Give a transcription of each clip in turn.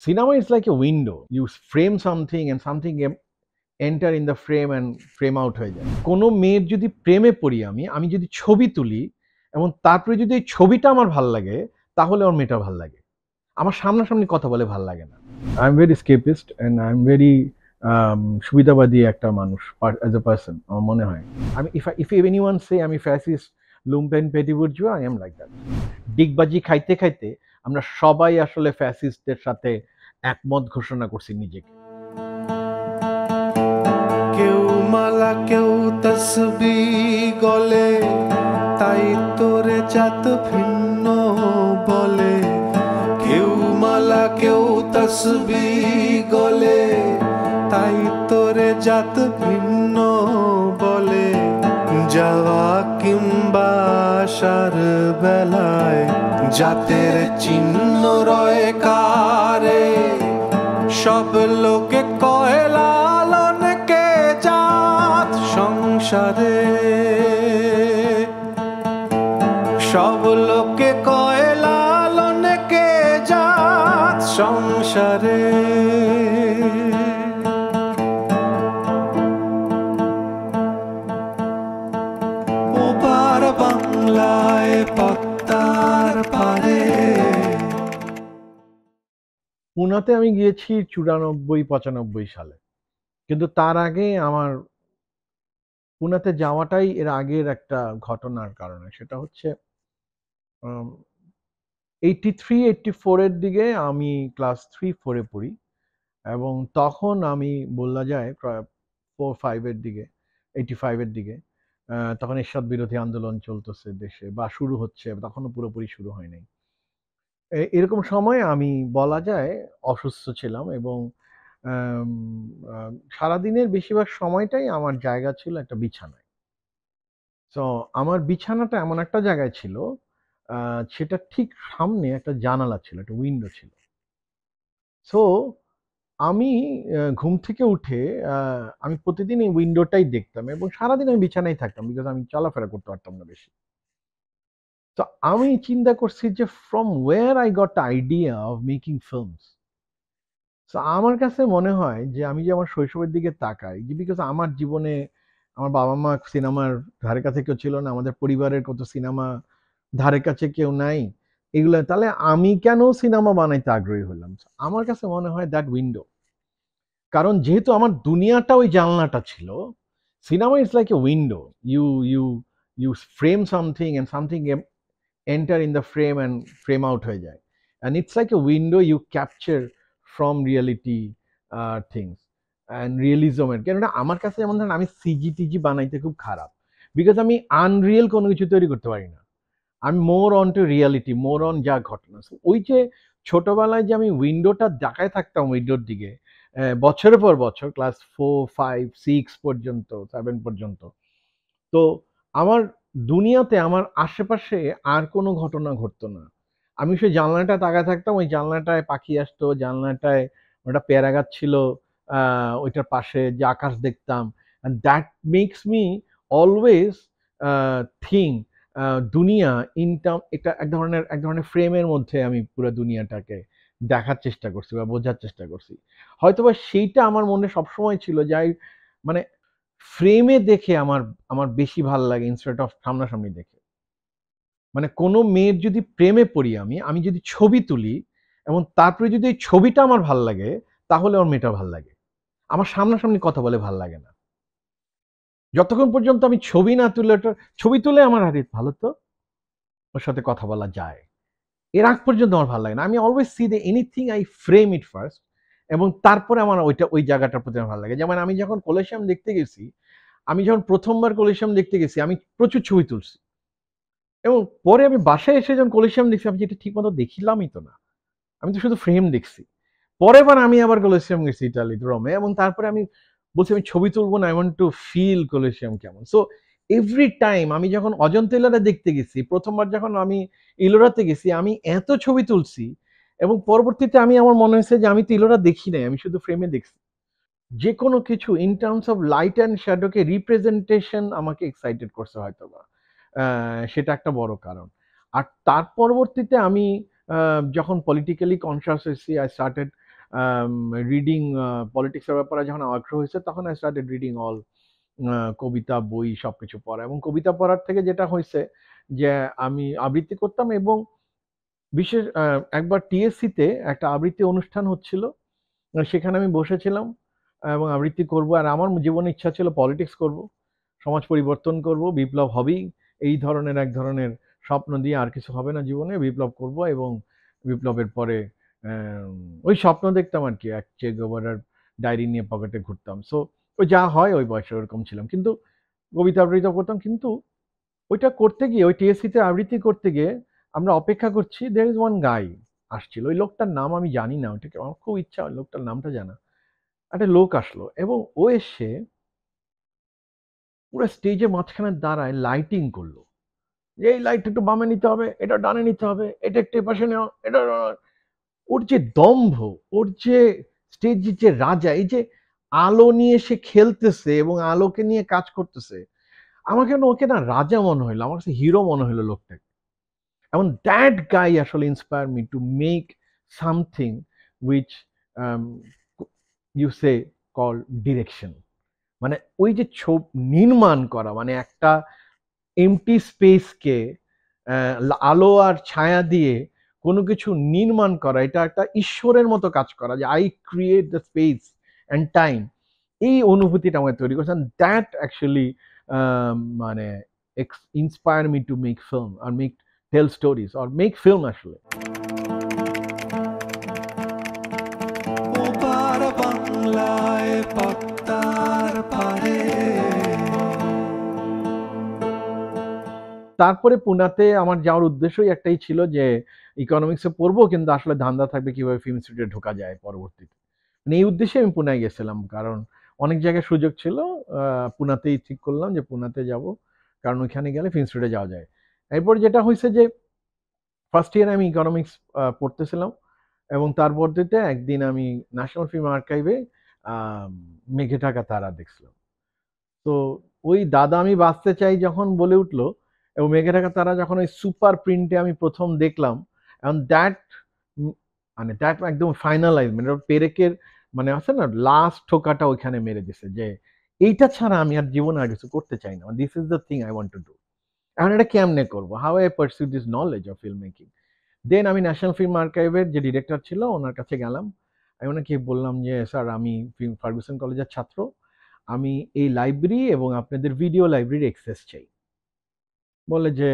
Cinema is like a window. You frame something and something enter in the frame and frame out হয়ে যায়। কোনো মেয়ের যদি প্রেমে পড়ি আমি যদি ছবি তুলি এবং তারপরে যদি এই ছবিটা আমার ভাল লাগে, তাহলে আমার মেয়েটা ভাল লাগে। আমার সামনাসামনি কথা বলে ভাল লাগে না। I am very escapist and I am very সুবিধাবাদী একটা মানুষ as a person আমার মনে হয়। আমি if anyone say আমি fascist, lumpen, petty bourgeois, I am like that. ডিগবাজি খাইতে খাইতে আমরা সবাই আসলে ফ্যাসিস্টদের সাথে একমত ঘোষণা করছি নিজেকে। কেউ মালা কেউ তসবি গলে, তাই তোরে জাত ভিন্ন বলে। কেউ মালা কেউ তসবি গলে, তাই তোরে জাত ভিন্ন বলে। যাওয়া কিংবা আসার বেলায় জাতের চিহ্ন রয় কারে। সব লোকে কয় লালনকে জাত সংসারে। সব লোকে কয় লালনকে জাত সংসারে। ওপার বাংলায় পদ্মার পারে। পুনাতে আমি গিয়েছি 94-95 সালে, কিন্তু তার আগে আমার পুনাতে যাওয়াটাই এর আগের একটা ঘটনার কারণে। সেটা হচ্ছে 83-84 এর দিকে আমি ক্লাস 3-4 পড়ি এবং তখন আমি বলা যায় প্রায় 4-5 এর দিকে, 85 এর দিকে তখন এরশাদ বিরোধী আন্দোলন চলতেছে দেশে বা শুরু হচ্ছে, তখনও পুরোপুরি শুরু হয় নাই। এরকম সময়ে আমি বলা যায় অসুস্থ ছিলাম এবং আম আ সারাদিনের বেশিরভাগ সময়টাই আমার জায়গা ছিল একটা বিছানায়। সো আমার বিছানাটা এমন একটা জায়গায় ছিল, আ সেটা ঠিক সামনে একটা জানালা ছিল, একটা উইন্ডো ছিল। সো আমি ঘুম থেকে উঠে আ আমি প্রতিদিন এই উইন্ডোটাই দেখতাম এবং সারাদিন আমি বিছানায় থাকতাম। বিকজ আমি চলাফেরা করতে পারতাম না বেশি। তো আমি চিন্তা করছি যে from where I got the idea of making films? So আমার কাছে মনে হয় যে আমি যে আমার শৈশবের দিকে তাকাই যে বিকজ আমার জীবনে আমার বাবা-মা সিনেমার ধারে কাছে কেউ ছিল না। আমাদের পরিবারের কত সিনেমা ধারে কাছে কেউ নাই। এগুলা তাহলে আমি কেন সিনেমা বানাইতে আগ্রহী হলাম? আমার কাছে মনে হয় দ্যাট উইন্ডো। কারণ যেহেতু আমার দুনিয়াটা ওই জানলাটা ছিল, cinema is like a window. You you you frame something and something enter in the frame and frame out হয়ে যায়। And it's like a window you capture from reality things and realism এর। কেননা আমার কাছে যেমন ধরেন আমি সিজি-টিজি বানাইতে খুব খারাপ। বিকজ আমি আনরিয়াল কোনো কিছু তৈরি করতে পারি না। আমি more on two reality, more on যা ঘটনা। So, ওই যে ছোটবেলায় যে আমি উইন্ডোটা তাকায় থাকতাম উইন্ডোর দিকে বছরের পর বছর ক্লাস 4, 5, 6 পর্যন্ত, 7 পর্যন্ত। তো আমার দুনিয়াতে আমার আশেপাশে আর কোনো ঘটনা ঘটতো না। আমি সেই জানলাটায় তাকায় থাকতাম, ওই জানলাটায় পাখি আসতো, জানলাটায় একটা পেয়ারা গাছ ছিল, আ ওইটার পাশে যে আকাশ দেখতাম। and that makes me always think দুনিয়া ইন টার্ম এটা এক ধরনের ফ্রেমের মধ্যে আমি পুরা দুনিয়াটাকে দেখার চেষ্টা করছি বা বোঝার চেষ্টা করছি। হয়তোবা সেইটা আমার মনে সবসময় ছিল যাই মানে ফ্রেমে দেখে আমার আমার বেশি ভাল লাগে ইনস্টেড অফ সামনাসামনি দেখে। মানে কোনো মেয়ের যদি প্রেমে পড়ি আমি যদি ছবি তুলি এবং তারপরে যদি এই ছবিটা আমার ভাল লাগে, তাহলে আমার মেয়েটা ভাল লাগে। আমার সামনাসামনি কথা বলে ভাল লাগে না। যতক্ষণ পর্যন্ত আমি ছবি না তুলে ছবি তুলে আমার আরে ভালো তো, ওর সাথে কথা বলা যায়। এর আগ পর্যন্ত আমার ভাল লাগে না। আমি always C the anything I frame it first এবং তারপরে আমার ওই জায়গাটার প্রতি আমার ভাল লাগে। যেমন আমি যখন কলিসিয়াম দেখতে গেছি, আমি যখন ১ম বার কলিসিয়াম দেখতে গেছি, আমি প্রচুর ছবি তুলছি। এবং পরে আমি বাসায় এসে যখন কলিসিয়াম দেখছি, আমি যে এটা ঠিকমতো দেখিলামই তো না। আমি তো শুধু ফ্রেম দেখছি। পরের বার আমি আবার কলিসিয়াম গেছি ইতালিতে, রোমে এবং তারপরে আমি বলছি আমি ছবি তুলবো না, আই ওয়ান্ট টু ফিল কলিসিয়াম কেমন। সো এভরি টাইম আমি যখন অজন্তা ইলোরা দেখতে গেছি, ১ম বার যখন আমি ইলোরাতে গেছি, আমি এত ছবি তুলছি এবং পরবর্তীতে আমার মনে হয়েছে যে আমি তো ইলোরা দেখি নাই, আমি শুধু ফ্রেমে দেখছি। যেকোনো কিছু in terms of light and শ্যাডোকে রিপ্রেজেন্টেশন আমাকে এক্সাইটেড করছে হয়তোবা। সেটা একটা বড় কারণ। আর তার পরবর্তীতে আমি যখন পলিটিক্যালি কনশাস হইছি, আই স্টার্টেড রিডিং পলিটিক্সের ব্যাপারে যখন আগ্রহ হয়েছে তখন আই স্টার্টেড রিডিং অল কবিতা বই সবকিছু পড়া, এবং কবিতা পড়ার থেকে যেটা হয়েছে যে আমি আবৃত্তি করতাম, এবং বিশেষ একবার টিএসসিতে একটা আবৃত্তি অনুষ্ঠান হচ্ছিল, সেখানে আমি বসেছিলাম এবং আবৃত্তি করব, আর আমার জীবনে ইচ্ছা ছিল পলিটিক্স করব, সমাজ পরিবর্তন করব, বিপ্লব হবেই, এই ধরনের এক ধরনের স্বপ্ন দিয়ে আর কিছু হবে না জীবনে, বিপ্লব করব, এবং বিপ্লবের পরে ওই স্বপ্ন দেখতাম আর কি, এক চে গোবরার ডায়েরি নিয়ে পকেটে ঘুরতাম। সো ওই যা হয় ওই বয়সে ওরকম ছিলাম, কিন্তু কবিতা আবৃত্তি করতাম। কিন্তু ওইটা করতে গিয়ে, ওই টিএসসিতে আবৃত্তি করতে গিয়ে আমরা অপেক্ষা করছি, দেয়ার ইজ ওয়ান গাই আসছিল, ওই লোকটার নাম আমি জানি না, ওইটাকে আমার খুব ইচ্ছা ওই লোকটার নামটা জানা। একটা লোক আসলো এবং ও এসে পুরো স্টেজে মাঝখানে দাঁড়ায় লাইটিং করলো, যে এই লাইট একটু বামে নিতে হবে, এটা ডানে নিতে হবে, এটা একটু এপাশে নেওয়া, এটা ওর যে দম্ভ, ওর যে স্টেজের যে রাজা, এই যে আলো নিয়ে সে খেলতেছে এবং আলোকে নিয়ে কাজ করতেছে, আমার কেন ওকে না রাজা মনে হইলো, আমার কাছে হিরো মনে হইলো লোকটাকে। এবং দ্যাট গাই আসলে inspire me to make something which you say call direction. মানে ওই যে নির্মাণ করা, মানে একটা এমটি স্পেসকে আলো আর ছায়া দিয়ে কোনো কিছু নির্মাণ করা, এটা একটা ঈশ্বরের মতো কাজ করা, যে I create the space and time, এই অনুভূতিটা আমাকে তৈরি করেছেন। দ্যাট অ্যাকচুয়ালি মানে inspire me to make film আর মেক টেল স্টোরিজ আর মেক ফিল্ম আসলে। ওপার বাংলায় পদ্মার পারে। তারপরে পুনাতে আমার যাওয়ার উদ্দেশ্যই একটাই ছিল যে ইকোনমিক্সে পড়বো, কিন্তু আসলে ধান্দা থাকবে কিভাবে ফিল্ম ইনস্টিটিউটে ঢোকা যায় পরবর্তীতে। মানে এই উদ্দেশ্যে আমি পুনায় গেছিলাম, কারণ অনেক জায়গায় সুযোগ ছিল। পুনাতেই ঠিক করলাম যে পুনাতে যাব, কারণ ওইখানে গেলে ফিল্ম ইনস্টিটিউটে যাওয়া যায়। এরপর যেটা হয়েছে যে ফার্স্ট ইয়ারে আমি ইকোনমিক্স পড়তেছিলাম, এবং তার পরবর্তীতে একদিন আমি ন্যাশনাল ফিল্ম আর্কাইভে মেঘে ঢাকা তারা দেখছিলাম। তো ওই দাদা আমি বাঁচতে চাই যখন বলে উঠলো, এবং মেঘে ঢাকা তারা যখন ওই সুপার প্রিন্টে আমি প্রথম দেখলাম, এবং দ্যাট মানে দ্যাট একদম ফাইনালাইজ, মানে পেরেকের মানে আছে না লাস্ট ঠোকাটা ওইখানে মেরে দিছে, যে এইটা ছাড়া আমি আর জীবনে আর কিছু করতে চাই না, this is the thing I want to do. এখন এটা কেমনে করবো, how I pursue this knowledge of film making. Then আমি ন্যাশনাল ফিল্ম আর্কাইভের যে ডিরেক্টর ছিল ওনার কাছে গেলাম, আমি ওনাকে বললাম যে স্যার আমি ফার্গুসন কলেজের ছাত্র, আমি এই লাইব্রেরি এবং আপনাদের ভিডিও লাইব্রেরির অ্যাক্সেস চাই। বলে যে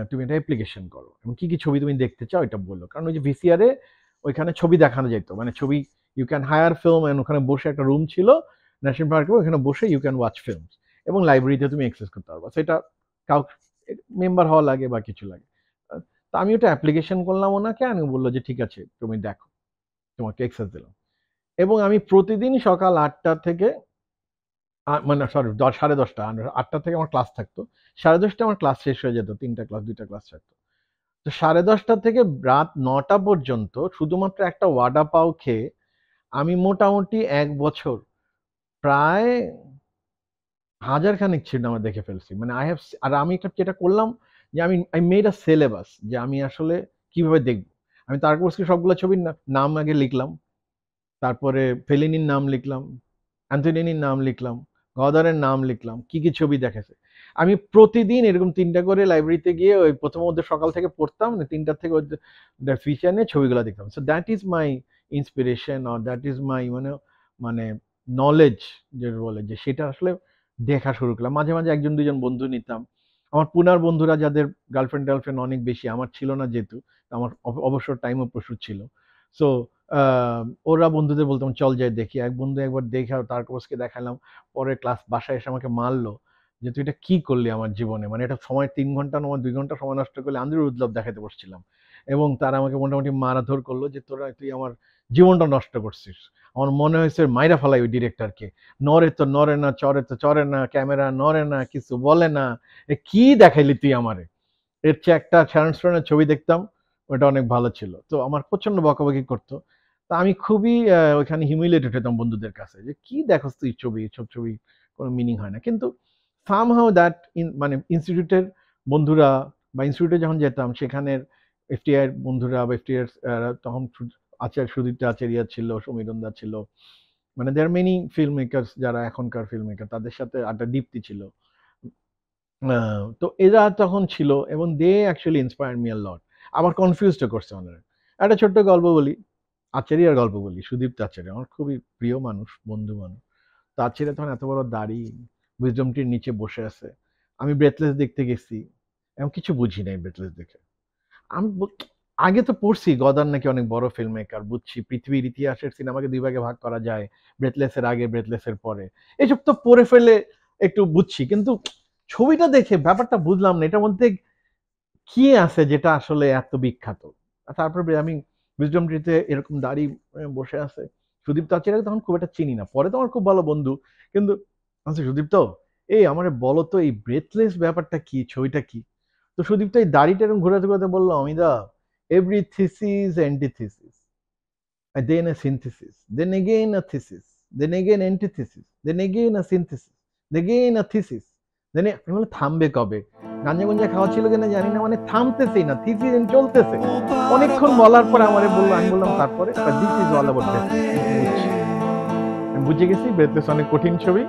তুমি এটা অ্যাপ্লিকেশন করো এবং কি কি ছবি তুমি দেখতে চাও এটা বললো, কারণ ওই যে ভিসিআরে ওইখানে ছবি দেখানো যেত, মানে ছবি you can hire film, and ওখানে বসে একটা রুম ছিল ন্যাশনাল পার্কে, ওখানে বসে ইউ ক্যান ওয়াচ ফিল্ম, এবং লাইব্রেরিতে তুমি অ্যাক্সেস করতে পারবা, সেটা কাউ মেম্বার হওয়া লাগে বা কিছু লাগে। তা আমি ওটা অ্যাপ্লিকেশন করলাম ওনাকে, আমি বললো যে ঠিক আছে তুমি দেখো, তোমাকে অ্যাক্সেস দিলাম। এবং আমি প্রতিদিন সকাল 8টা থেকে মানে সরি 10, 10:30, 8টা থেকে আমার ক্লাস থাকতো, 10:30টায় আমার ক্লাস শেষ হয়ে যেত, 3টা ক্লাস 2টা ক্লাস থাকতো। তো 10:30 থেকে রাত 9টা পর্যন্ত শুধুমাত্র একটা ওয়াডা পাও খেয়ে আমি মোটামুটি 1 বছর প্রায় 1000 খানিক সিনেমা দেখে ফেলছি। মানে আই হ্যাভ, আর আমি একটা যেটা করলাম যে আই মেড আ সিলেবাস যে আমি আসলে কিভাবে দেখব। আমি তারকোস্কির সবগুলো ছবির নাম আগে লিখলাম, তারপরে ফেলিনির নাম লিখলাম, অ্যান্টনিনির নাম লিখলাম, গদারের নাম লিখলাম, কি কি ছবি দেখেছে। আমি প্রতিদিন এরকম 3টা করে লাইব্রেরিতে গিয়ে ওই প্রথম ওদের সকাল থেকে পড়তাম, 3টা থেকে ওদের ফিচার নিয়ে ছবিগুলো দেখতাম। So that is my inspiration, or that is মাই মানে নলেজ যে বলে, যে সেটা আসলে দেখা শুরু করলাম। মাঝে মাঝে 1-2 জন বন্ধু নিতাম। আমার পুনার বন্ধুরা যাদের গার্লফ্রেন্ড টার্লফ্রেন্ড অনেক বেশি, আমার ছিল না যেহেতু, আমার অবসর টাইমও প্রচুর ছিল। সো ওরা বন্ধুদের বলতাম চল যাই দেখি। এক বন্ধু একবার দেখে তারকোস্কি দেখালাম, পরে ক্লাস বাসায় এসে আমাকে মারলো যে তুই এটা কি করলি আমার জীবনে, মানে এটা সময় 3 ঘন্টা নয় 2 ঘন্টা সময় নষ্ট করলে, আন্দ্রের উদ্লব দেখাতে বসছিলাম। এবং তারা আমাকে মোটামুটি মারাধর করলো যে তুই আমার জীবনটা নষ্ট করছিস। আমার মনে হয়েছে মাইরা ফেলাই ওই ডিরেক্টরকে, নড়ে তো নড়ে না, চড়ে তো চড়ে না, ক্যামেরা নড়ে না, কিছু বলে না, এ কি দেখাইলি তুই আমারে। এর চেয়ে একটা শ্যারন স্টোনের ছবি দেখতাম, ওটা অনেক ভালো ছিল। তো আমার প্রচন্ড বকাবকি করতো। তা আমি খুবই ওইখানে হিউমিলিয়েটেড হতাম বন্ধুদের কাছে, যে কি দেখোস তুই ছবি, এসব ছবি কোনো মিনিং হয় না। কিন্তু সামহাউ দ্যাট মানে ইনস্টিটিউটের বন্ধুরা বা ইনস্টিটিউটে যখন যেতাম সেখানের এফটিআই এর বন্ধুরা বা এফটিআই তখন সুদীপ্ত আচারিয়া ছিল, সমীরণ দা ছিল, মানে দেয়ার মেনি ফিল্ম মেকার্স যারা এখনকার ফিল্ম মেকার, তাদের সাথে আড্ডা, দীপ্তি ছিল। তো এরা তখন ছিল এবং they actually inspired me a lot. আবার কনফিউজড করছে অনেক। একটা ছোট্ট গল্প বলি, আচারিয়ার গল্প বলি। সুদীপ্ত আচার্য আমার খুবই প্রিয় মানুষ, বন্ধু মানুষ। তো আচার্য তখন এত বড় দাড়ি, উইজডম ট্রির নিচে বসে আছে। আমি ব্রেথলেস দেখতে গেছি, এবং কিছু বুঝি নাই ব্রেথলেস দেখে। আমি আগে তো পড়ছি গদার নাকি অনেক বড় ফিল্ম মেকার, বুঝছি পৃথিবীর ইতিহাসের সিনেমাকে দুই ভাগে ভাগ করা যায়, ব্রেথলেসের আগে ব্রেথলেসের পরে, এসব তো পড়ে ফেলে একটু বুঝছি, কিন্তু ছবিটা দেখে ব্যাপারটা বুঝলাম না এটার মধ্যে কি আছে যেটা আসলে এত বিখ্যাত। আর তারপরে আমি উইজডম ট্রিতে এরকম দাঁড়ি বসে আছে। সুদীপ্ত আচার্যকে তখন খুব একটা চিনি না, পরে তো আমার খুব ভালো বন্ধু। কিন্তু আচ্ছা সুদীপ্ত, এই আমার বলো তো এই ব্রেথলেস ব্যাপারটা কি, ছবিটা কি? তো সুদীপ্ত এই দাড়িটা এরকম ঘুরাতে ঘুরাতে বললো, Amita, every thesis antithesis, then a synthesis, then again a thesis, then again antithesis, then again a synthesis, then again a thesis, then আমি বললাম থামবে কবে? গাঞ্জা গুঞ্জা খাওয়া ছিল কিনা জানি না, মানে থামতেছেই না, থিসিস চলতেছে। অনেকক্ষণ বলার পরে আমারে বললো, আমি বললাম তারপরে, দিস ইজ অল অ্যাবাউট বুঝছি, আমি বুঝে গেছি ব্রেথলেস অনেক কঠিন ছবি।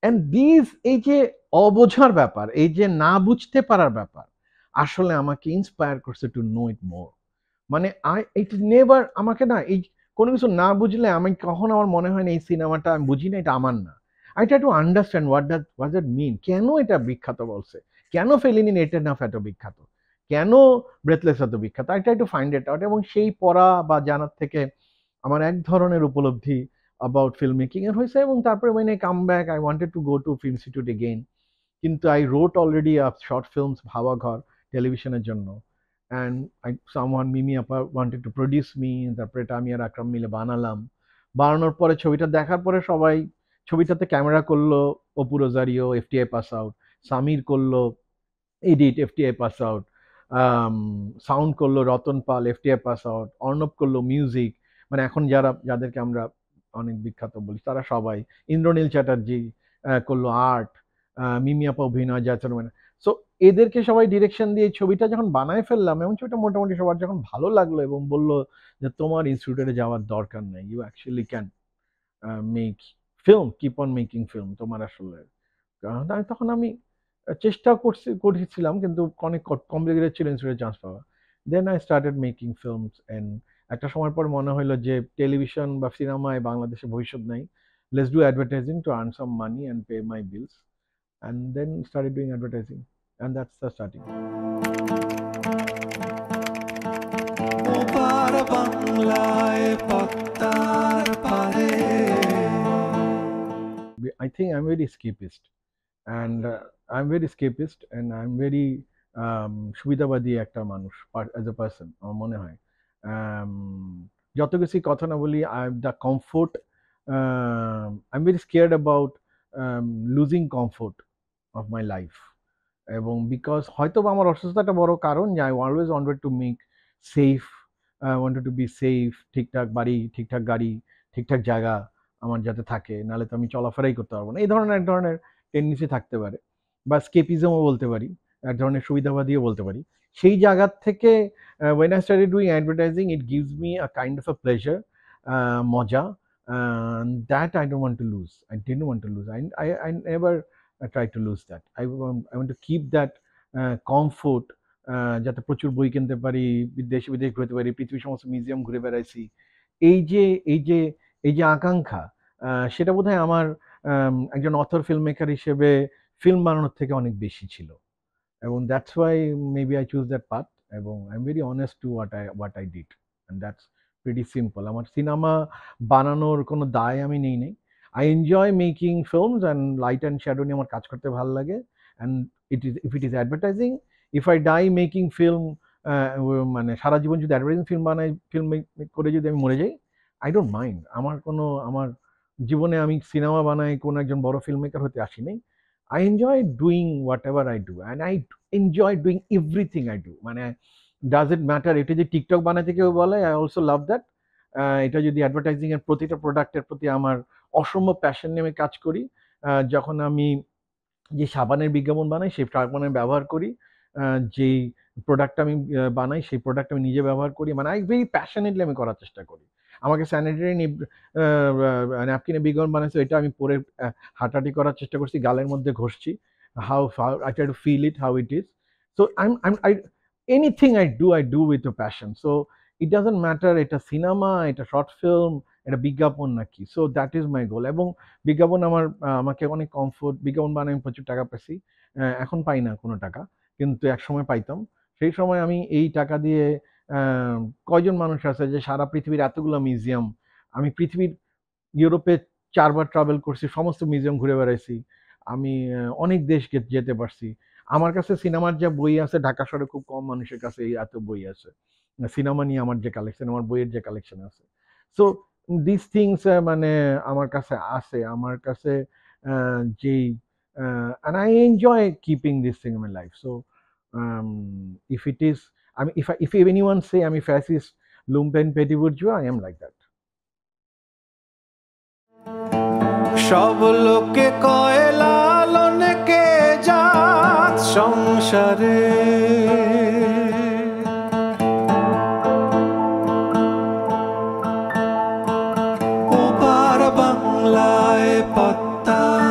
অ্যান্ড দিস, এই যে অবোঝার ব্যাপার, এই যে না বুঝতে পারার ব্যাপার, আসলে আমাকে ইন্সপায়ার করছে টু নো ইট মোর। মানে ইট নেভার, আমাকে না এই কোনো কিছু না বুঝলে আমি কখনো, আমার মনে হয় না এই সিনেমাটা আমি বুঝি না, এটা আমার না। I try to understand what that mean, কেন এটা বিখ্যাত বলছে, কেন ফেলিনি নেটের নাফ এত বিখ্যাত, কেন ব্রেথলেস এত বিখ্যাত। I try to find it out, এবং সেই পড়া বা জানার থেকে আমার এক ধরনের উপলব্ধি অ্যাবাউট ফিল্ম মেকিং এর হয়েছে। এবং তারপরে when I come back I wanted to go to Film Institute again, কিন্তু I wrote already a short films ভাবা ঘর টেলিভিশনের জন্য, and someone মিমি আপা wanted to produce me, তারপরে এটা আমি আর আকরাম মিলে বানালাম। বানানোর পরে ছবিটা দেখার পরে সবাই, ছবিটাতে ক্যামেরা করলো Apu Rozario, FTI pass out, Samir করলো edit, FTI pass out, sound করলো Ratan Pal, FTI pass out, Arnab করলো মিউজিক, মানে এখন যাদেরকে আমরা অনেক বিখ্যাত বলি তারা সবাই, ইন্দ্রনীল চ্যাটার্জি করলো আর্ট, মিমি আপা অভিনয়, যাচার, মানে সো এদেরকে সবাই ডিরেকশন দিয়ে এই ছবিটা যখন বানায় ফেললাম, এবং ছবিটা মোটামুটি সবার যখন ভালো লাগলো এবং বললো যে তোমার ইনস্টিটিউটে যাওয়ার দরকার নেই, you actually can make film, keep on making film, তোমার আসলে তখন আমি চেষ্টা করেছিলাম, কিন্তু অনেক কমপ্লিকেটেড ছিল ইনস্টিটিউটে চান্স পাওয়া। Then I started making films, and একটা সময় পর মনে হলো যে টেলিভিশন বা সিনেমায় বাংলাদেশে ভবিষ্যৎ নাই, let's do advertising to earn some money and pay my bills, and then started doing advertising, and that's the starting. ওপার বাংলায় পদ্মার পারে। I think I'm very escapist, and I'm very escapist, and I'm very সুবিধাবাদী একটা মানুষ as a person, আমার মনে হয়। Um, যত কিছুই কথা না বলি, the comfort, I am very scared about losing comfort of my life. এবং বিকজ হয়তো বা আমার অসুস্থতাটা বড় কারণ, যে I always wanted to make safe, wanted to be safe, ঠিকঠাক বাড়ি, ঠিকঠাক গাড়ি, ঠিকঠাক জায়গা আমার যাতে থাকে, নাহলে তো আমি চলাফেরাই করতে পারবো না। এই ধরনের এক ধরনের টেন্ডেন্সি থাকতে পারে, বা স্কেপিজমও বলতে পারি, এক ধরনের সুবিধাবাদীও বলতে পারি। সেই জায়গার থেকে when I started doing advertising, it gives me a kind of a pleasure, মজা, that I don't want to lose. I didn't want to lose. I never try to lose that. I want to keep that comfort, যাতে প্রচুর বই কিনতে পারি, দেশে বিদেশ ঘুরতে পারি, পৃথিবীর সমস্ত মিউজিয়াম ঘুরে বেড়াইছি। এই যে এই যে এই যে আকাঙ্ক্ষা, সেটা বোধহয় আমার একজন অথর ফিল্ম মেকার হিসেবে ফিল্ম বানানোর থেকে অনেক বেশি ছিল, এবং that's why maybe I choose that path, এবং I am very honest to what I did, and that's pretty simple. আমার সিনেমা বানানোর কোনো দায় আমি নেই নাই। I enjoy making films, and light and shadow নিয়ে আমার কাজ করতে ভালো লাগে, and if it is advertising, if I die making film, মানে সারা জীবন যদি অ্যাডভার্টাইজিং ফিল্ম বানাই, ফিল্ম করে যদি আমি মরে যাই, আই ডোন্ট মাইন্ড। আমার জীবনে আমি সিনেমা বানাই, কোনো একজন বড় ফিল্ম মেকার হতে আসি নাই। I enjoy doing whatever I do, and I enjoy doing everything I do. মানে does it matter এটা যে টিকটক বানাইতে কেউ বলে, I also love that. এটা যদি অ্যাডভার্টাইজিং এর প্রতিটা প্রোডাক্টের প্রতি আমার অসম্ভব প্যাশন নিয়ে আমি কাজ করি। যখন আমি যে সাবানের বিজ্ঞাপন বানাই, সেই সাবানের ব্যবহার করি, যেই প্রোডাক্ট আমি বানাই, সেই প্রোডাক্ট আমি নিজে ব্যবহার করি, মানে ভেরি প্যাশনেটলি আমি করার চেষ্টা করি। আমাকে স্যানিটারি ন্যাপকিনে বিগন বানাইছে, এটা আমি পরে হাঁটাহাঁটি করার চেষ্টা করছি, গালের মধ্যে ঘষছি, how I try to feel it how it is. So I anything I do with a passion. So it doesn't matter এটা সিনেমা, এটা শর্ট ফিল্ম, এটা বিজ্ঞাপন নাকি। So that is my goal. এবং বিজ্ঞাপন আমাকে অনেক কমফোর্ট, বিজ্ঞাপন বানায় আমি প্রচুর টাকা পেয়েছি। এখন পাই না কোনো টাকা, কিন্তু একসময় পাইতাম। সেই সময় আমি এই টাকা দিয়ে কয়জন মানুষ আছে যে সারা পৃথিবীর এতগুলো মিউজিয়াম, আমি পৃথিবীর ইউরোপে ৪ বার ট্রাভেল করছি, সমস্ত মিউজিয়াম ঘুরে বেড়াইছি। আমি অনেক দেশ যেতে পারছি। আমার কাছে সিনেমার যা বই আছে, ঢাকা শহরে খুব কম মানুষের কাছে এই এত বই আছে। সিনেমা নিয়ে আমার যে কালেকশন, আমার বইয়ের যে কালেকশন আছে। সো দিস থিংস মানে আমার কাছে আছে। আমার কাছে যেই and I enjoy keeping this thing in my life. So if it is, I mean, if anyone say I'm a fascist, lumpen, petit bourgeois, I am like that. সব লোকে কয় লালন কে জাত সংসারে, ওপার বাংলায় পদ্মার